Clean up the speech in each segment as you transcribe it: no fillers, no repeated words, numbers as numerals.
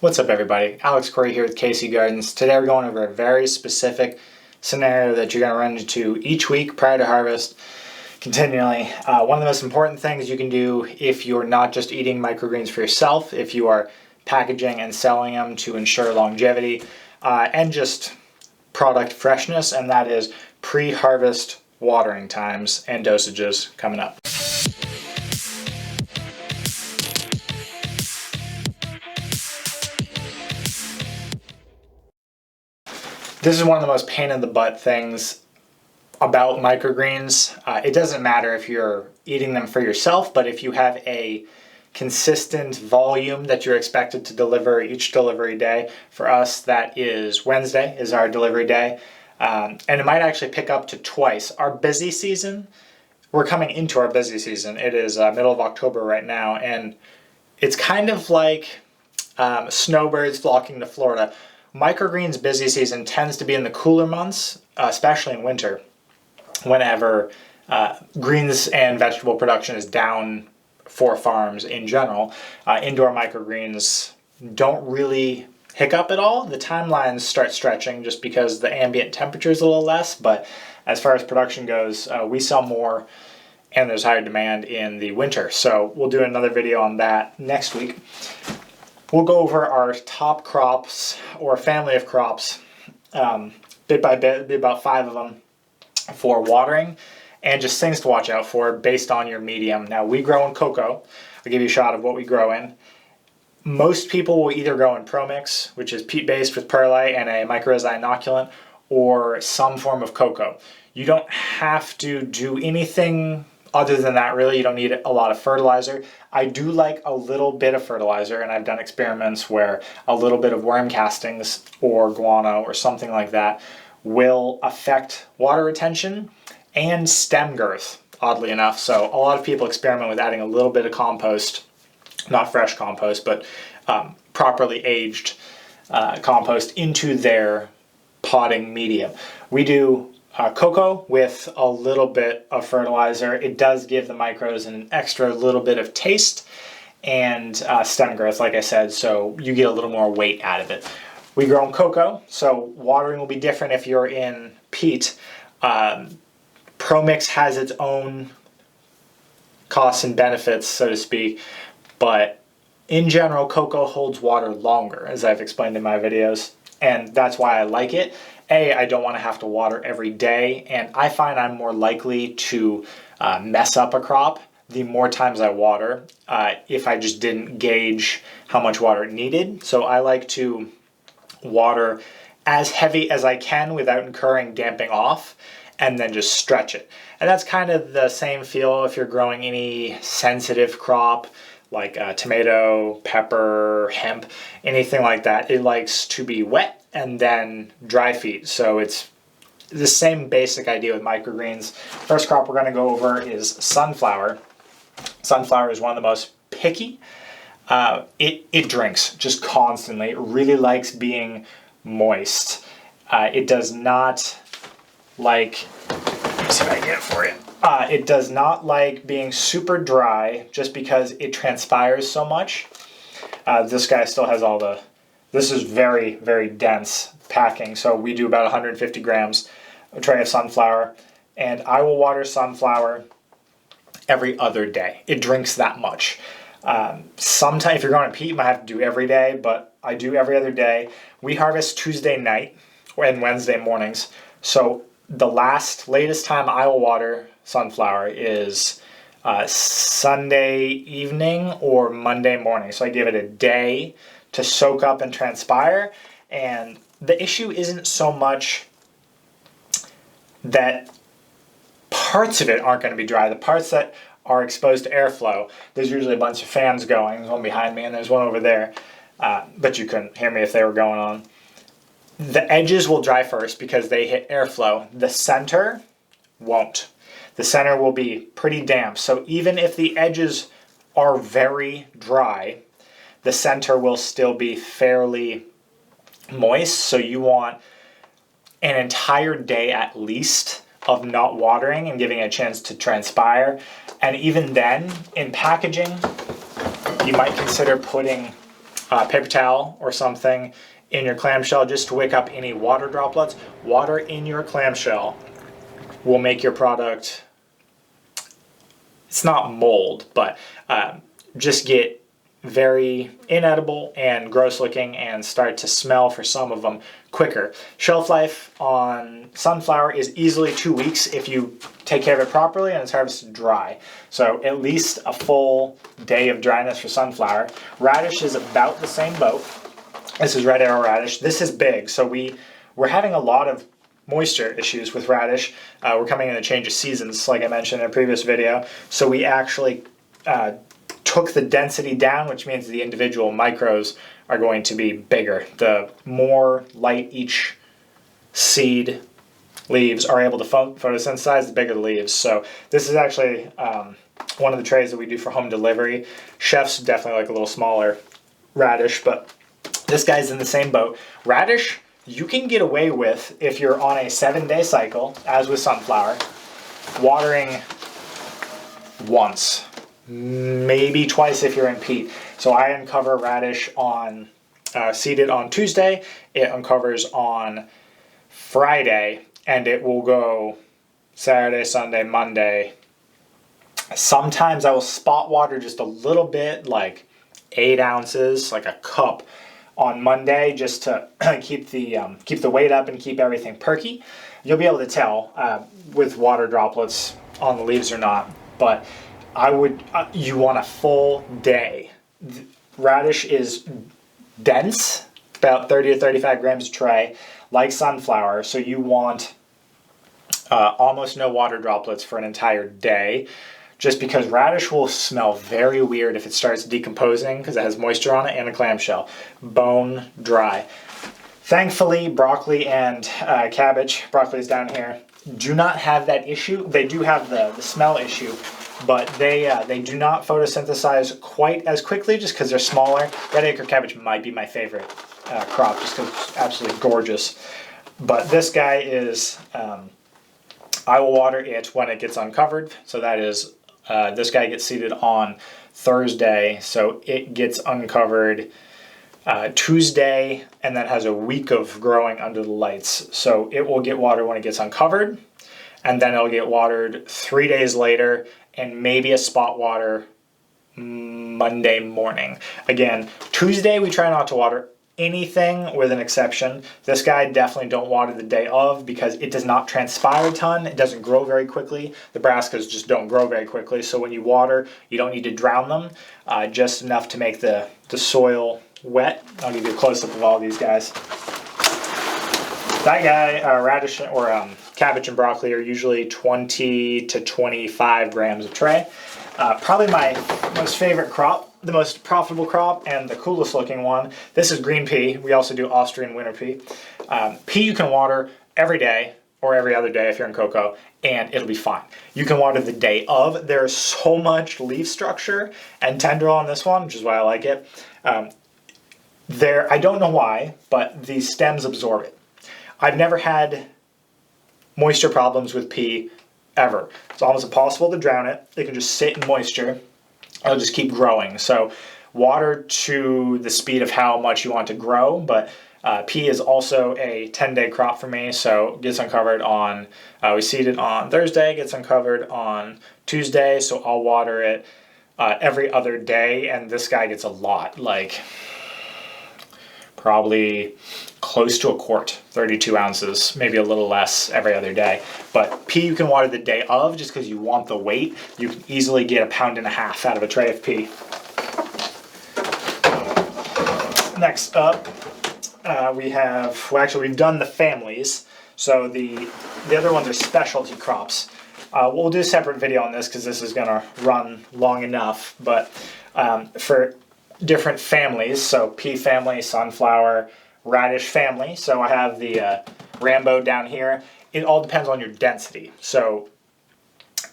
What's up everybody? Alex Corey here with KC Gardens. Today we're going over a very specific scenario that you're going to run into each week prior to harvest continually. One of the most important things you can do if you're not just eating microgreens for yourself, if you are packaging and selling them to ensure longevity and just product freshness, and that is pre-harvest watering times and dosages coming up. This is one of the most pain in the butt things about microgreens. It doesn't matter if you're eating them for yourself, but if you have a consistent volume that you're expected to deliver each delivery day, for us that is Wednesday is our delivery day, and it might actually pick up to twice. Our busy season, we're coming into our busy season. It is middle of October right now, and it's kind of like snowbirds flocking to Florida. Microgreens busy season tends to be in the cooler months, especially in winter, whenever greens and vegetable production is down for farms in general. Indoor microgreens don't really hiccup at all. The timelines start stretching just because the ambient temperature is a little less, but as far as production goes, we sell more and there's higher demand in the winter. So we'll do another video on that next week. We'll go over our top crops or family of crops bit by bit, be about 5 of them for watering and just things to watch out for based on your medium. Now we grow in cocoa. I'll give you a shot of what we grow in. Most people will either grow in ProMix, which is peat-based with perlite and a mycorrhiza inoculant, or some form of cocoa. You don't have to do anything other than that, really. You don't need a lot of fertilizer. I do like a little bit of fertilizer, and I've done experiments where a little bit of worm castings or guano or something like that will affect water retention and stem girth, oddly enough. So a lot of people experiment with adding a little bit of compost, not fresh compost, but properly aged compost into their potting medium. We do cocoa with a little bit of fertilizer. It does give the micros an extra little bit of taste and stem growth, like I said, so you get a little more weight out of it. We grow in cocoa, so watering will be different if you're in peat. ProMix has its own costs and benefits, so to speak, but in general, cocoa holds water longer, as I've explained in my videos, and that's why I like it. I don't want to have to water every day, and I find I'm more likely to mess up a crop the more times I water if I just didn't gauge how much water it needed. So I like to water as heavy as I can without incurring damping off, and then just stretch it. And that's kind of the same feel if you're growing any sensitive crop like tomato, pepper, hemp, anything like that. It likes to be wet and then dry feed. So it's the same basic idea with microgreens. First crop we're going to go over is sunflower. Sunflower is one of the most picky. It drinks just constantly. It really likes being moist. It does not like, let me see if I can get it for you. It does not like being super dry just because it transpires so much. This guy still has all the, this is very, very dense packing. So we do about 150 grams, a tray of sunflower, and I will water sunflower every other day. It drinks that much. Sometimes if you're going to peat, you might have to do every day, but I do every other day. We harvest Tuesday night and Wednesday mornings. So the latest time I will water sunflower is Sunday evening or Monday morning. So I give it a day to soak up and transpire. And the issue isn't so much that parts of it aren't going to be dry. The parts that are exposed to airflow, there's usually a bunch of fans going. There's one behind me and there's one over there. But you couldn't hear me if they were going on. The edges will dry first because they hit airflow. The center won't. The center will be pretty damp. So even if the edges are very dry, the center will still be fairly moist. So you want an entire day at least of not watering and giving it a chance to transpire. And even then, in packaging, you might consider putting paper towel or something in your clamshell just to wick up any water droplets. Water in your clamshell will make your product, it's not mold, but just get very inedible and gross looking and start to smell for some of them quicker. Shelf life on sunflower is easily 2 weeks if you take care of it properly and it's harvested dry. So at least a full day of dryness for sunflower. Radish is about the same boat. This is red arrow radish. This is big, so we're having a lot of moisture issues with radish. We're coming in a change of seasons, like I mentioned in a previous video. So we actually took the density down, which means the individual micros are going to be bigger. The more light each seed leaves are able to photosynthesize, the bigger the leaves. So this is actually one of the trays that we do for home delivery. Chefs definitely like a little smaller radish, but this guy's in the same boat. Radish, you can get away with, if you're on a 7-day cycle, as with sunflower, watering once, maybe twice if you're in peat. So I uncover radish on, seeded on Tuesday, it uncovers on Friday, and it will go Saturday, Sunday, Monday. Sometimes I will spot water just a little bit, like 8 ounces, like a cup, on Monday, just to keep the weight up and keep everything perky. You'll be able to tell with water droplets on the leaves or not, but I would, you want a full day. Radish is dense, about 30 to 35 grams a tray, like sunflower, so you want almost no water droplets for an entire day, just because radish will smell very weird if it starts decomposing because it has moisture on it and a clamshell. Bone dry. Thankfully, broccoli and cabbage, broccoli is down here, do not have that issue. They do have the smell issue, but they do not photosynthesize quite as quickly just because they're smaller. Red acre cabbage might be my favorite crop just because it's absolutely gorgeous. But this guy is, I will water it when it gets uncovered. So that is, this guy gets seeded on Thursday, so it gets uncovered Tuesday, and then has a week of growing under the lights. So it will get water when it gets uncovered, and then it'll get watered 3 days later, and maybe a spot water Monday morning. Again, Tuesday we try not to water anything with an exception. This guy definitely don't water the day of because it does not transpire a ton. It doesn't grow very quickly. The brassicas just don't grow very quickly. So when you water, you don't need to drown them, just enough to make the soil wet. I'll give you a close-up of all these guys. That guy, radish or cabbage and broccoli are usually 20 to 25 grams a tray. Probably my most favorite crop, the most profitable crop, and the coolest looking one. This is green pea. We also do Austrian winter pea. Pea you can water every day or every other day if you're in cocoa, and it'll be fine. You can water the day of. There's so much leaf structure and tendril on this one, which is why I like it. I don't know why, but the stems absorb it. I've never had moisture problems with pea ever. It's almost impossible to drown it. It can just sit in moisture. It'll just keep growing. So water to the speed of how much you want to grow, but pea is also a 10-day crop for me, so it gets uncovered on, we seed it on Thursday, gets uncovered on Tuesday, so I'll water it every other day, and this guy gets a lot, like probably close to a quart, 32 ounces, maybe a little less every other day. But pea you can water the day of just because you want the weight. You can easily get 1.5 pounds out of a tray of pea. Next up, we've done the families. So the other ones are specialty crops. We'll do a separate video on this because this is gonna run long enough, but for different families, so pea family, sunflower, radish family. So I have the Rambo down here. It all depends on your density. So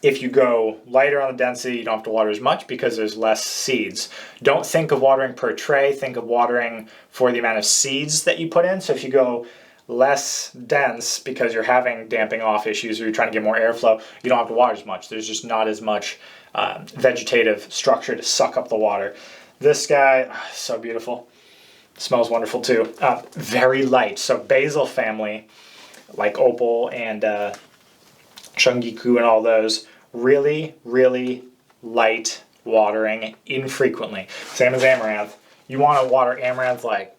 if you go lighter on the density, you don't have to water as much because there's less seeds. Don't think of watering per tray, think of watering for the amount of seeds that you put in. So if you go less dense because you're having damping off issues or you're trying to get more airflow, you don't have to water as much. There's just not as much vegetative structure to suck up the water. This guy, so beautiful. Smells wonderful too. Very light. So basil family, like opal and shungiku and all those, really, really light watering infrequently. Same as amaranth. You want to water amaranth like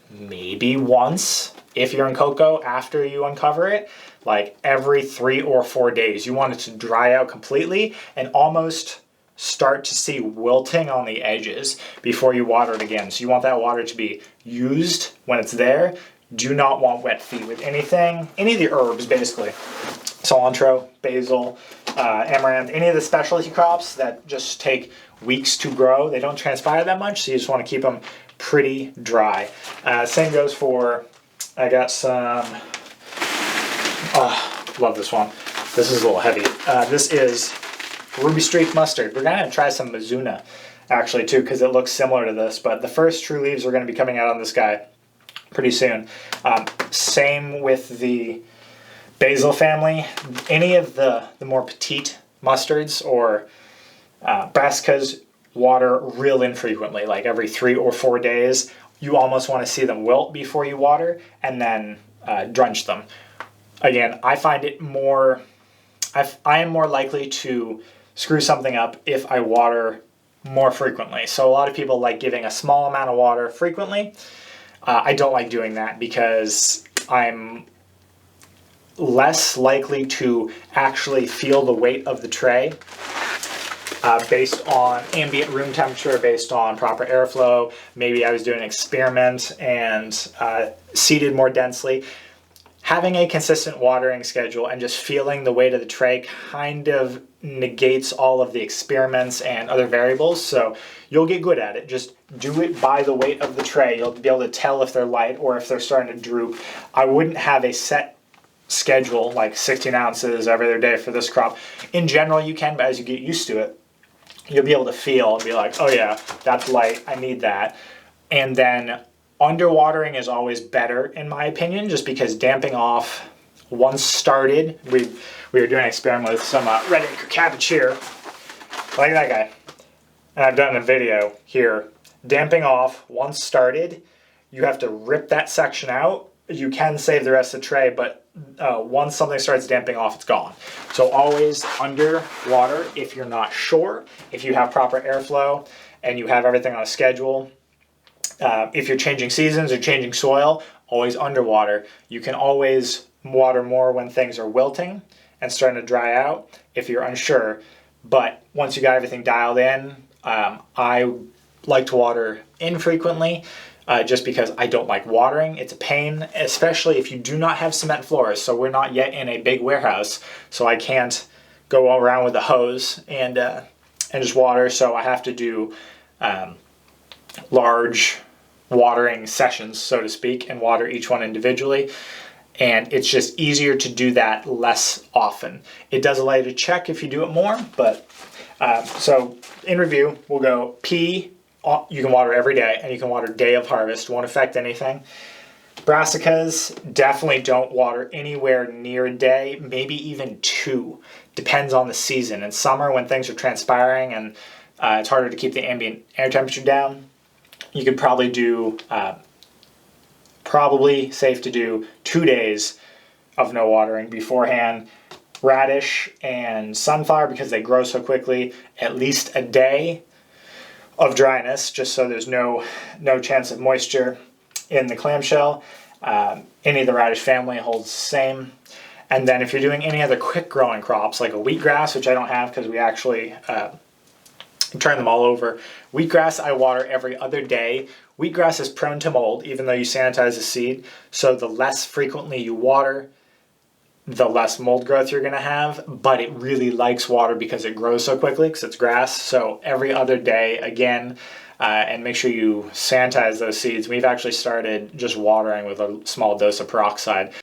maybe once if you're in cocoa after you uncover it, like every 3 or 4 days. You want it to dry out completely and almost start to see wilting on the edges before you water it again. So you want that water to be used when it's there. Do not want wet feet with anything, any of the herbs basically. Cilantro, basil, amaranth, any of the specialty crops that just take weeks to grow. They don't transpire that much, so you just want to keep them pretty dry. Same goes for, I got some, love this one. This is a little heavy. This is Ruby Streak Mustard. We're going to try some Mizuna actually too, because it looks similar to this, but the first true leaves are going to be coming out on this guy pretty soon. Same with the basil family. Any of the more petite mustards or brassicas water real infrequently, like every 3 or 4 days. You almost want to see them wilt before you water and then drench them. Again, I find it more, I am more likely to screw something up if I water more frequently. So a lot of people like giving a small amount of water frequently. I don't like doing that because I'm less likely to actually feel the weight of the tray based on ambient room temperature, based on proper airflow. Maybe I was doing an experiment and seeded more densely. Having a consistent watering schedule and just feeling the weight of the tray kind of negates all of the experiments and other variables, so you'll get good at it. Just do it by the weight of the tray. You'll be able to tell if they're light or if they're starting to droop. I wouldn't have a set schedule like 16 ounces every other day for this crop. In general you can, but as you get used to it, you'll be able to feel and be like, oh yeah, that's light, I need that. And then underwatering is always better in my opinion, just because damping off once started, we were doing an experiment with some red acre cabbage here, like that guy, and I've done a video here. Damping off once started, you have to rip that section out. You can save the rest of the tray, but once something starts damping off, it's gone. So always under water if you're not sure, if you have proper airflow and you have everything on a schedule. If you're changing seasons or changing soil, always underwater. You can always water more when things are wilting and starting to dry out if you're unsure. But once you got everything dialed in, I like to water infrequently just because I don't like watering. It's a pain, especially if you do not have cement floors. So we're not yet in a big warehouse, so I can't go around with a hose and just water. So I have to do large watering sessions, so to speak, and water each one individually. And it's just easier to do that less often. It does allow you to check if you do it more, but so in review, we'll go pea, you can water every day, and you can water day of harvest, won't affect anything. Brassicas, definitely don't water anywhere near a day, maybe even 2, depends on the season. In summer, when things are transpiring and it's harder to keep the ambient air temperature down, you could probably do, probably safe to do 2 days of no watering beforehand. Radish and sunflower, because they grow so quickly, at least a day of dryness, just so there's no chance of moisture in the clamshell. Any of the radish family holds the same. And then if you're doing any other quick growing crops, like a wheatgrass, which I don't have because we actually turn them all over. Wheatgrass I water every other day. Wheatgrass is prone to mold, even though you sanitize the seed. So the less frequently you water, the less mold growth you're going to have, but it really likes water because it grows so quickly because it's grass. So every other day again, and make sure you sanitize those seeds. We've actually started just watering with a small dose of peroxide.